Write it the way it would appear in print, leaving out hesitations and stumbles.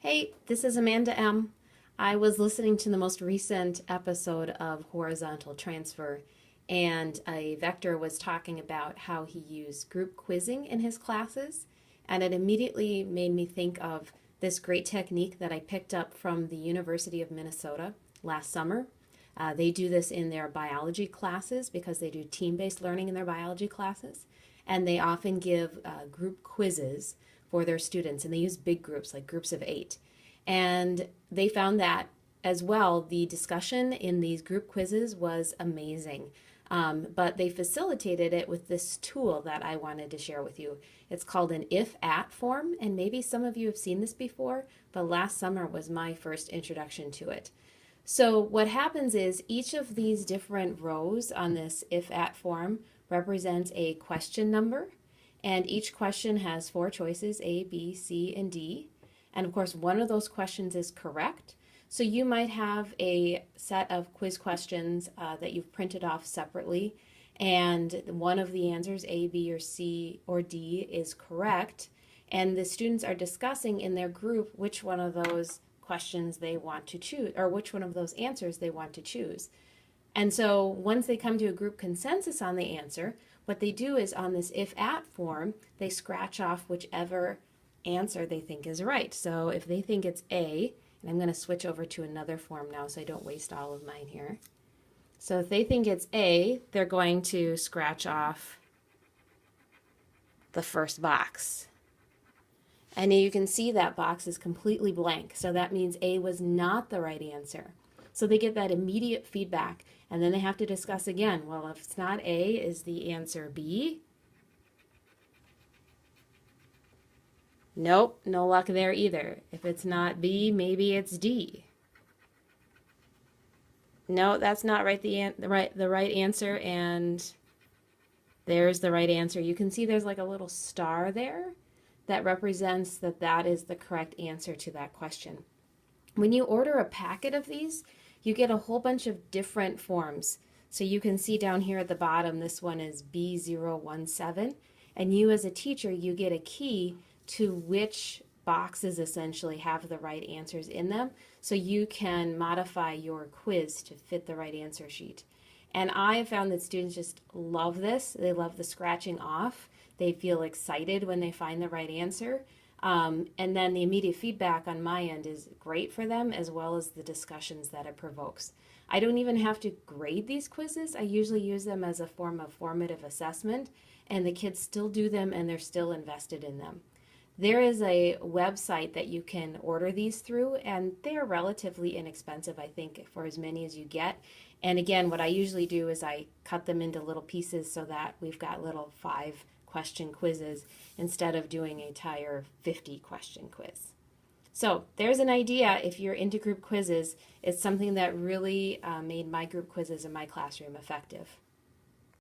Hey, this is Amanda M. I was listening to the most recent episode of Horizontal Transfer, and a vector was talking about how he used group quizzing in his classes, and it immediately made me think of this great technique that I picked up from the University of Minnesota last summer. They do this in their biology classes because they do team-based learning in their biology classes, and they often give group quizzes for their students, and they use big groups, like groups of 8. And they found that as well, the discussion in these group quizzes was amazing. But they facilitated it with this tool that I wanted to share with you. It's called an if-at form, and maybe some of you have seen this before, but last summer was my first introduction to it. So what happens is each of these different rows on this if-at form represents a question number, and each question has 4 choices, A, B, C, and D. And of course, one of those questions is correct. So you might have a set of quiz questions that you've printed off separately, and one of the answers, A, B, or C, or D, is correct. And the students are discussing in their group which one of those questions they want to choose, or which one of those answers they want to choose. And so once they come to a group consensus on the answer, what they do is on this if-at form, they scratch off whichever answer they think is right. So if they think it's A, and I'm going to switch over to another form now so I don't waste all of mine here. So if they think it's A, they're going to scratch off the first box. And you can see that box is completely blank. So that means A was not the right answer. So they get that immediate feedback, and then they have to discuss again. Well, if it's not A, is the answer B? Nope, no luck there either. If it's not B, maybe it's D. No, that's not right. The right answer, and there's the right answer. You can see there's like a little star there that represents that that is the correct answer to that question. When you order a packet of these, you get a whole bunch of different forms. So you can see down here at the bottom, this one is B017, and you as a teacher, you get a key to which boxes essentially have the right answers in them, so you can modify your quiz to fit the right answer sheet. And I have found that students just love this. They love the scratching off. They feel excited when they find the right answer. And then the immediate feedback on my end is great for them, as well as the discussions that it provokes. I don't even have to grade these quizzes. I usually use them as a form of formative assessment, and the kids still do them and they're still invested in them. There is a website that you can order these through, and they are relatively inexpensive, I think, for as many as you get. And again, what I usually do is I cut them into little pieces so that we've got little 5-question quizzes instead of doing an entire 50-question quiz. So there's an idea if you're into group quizzes. It's something that really made my group quizzes in my classroom effective.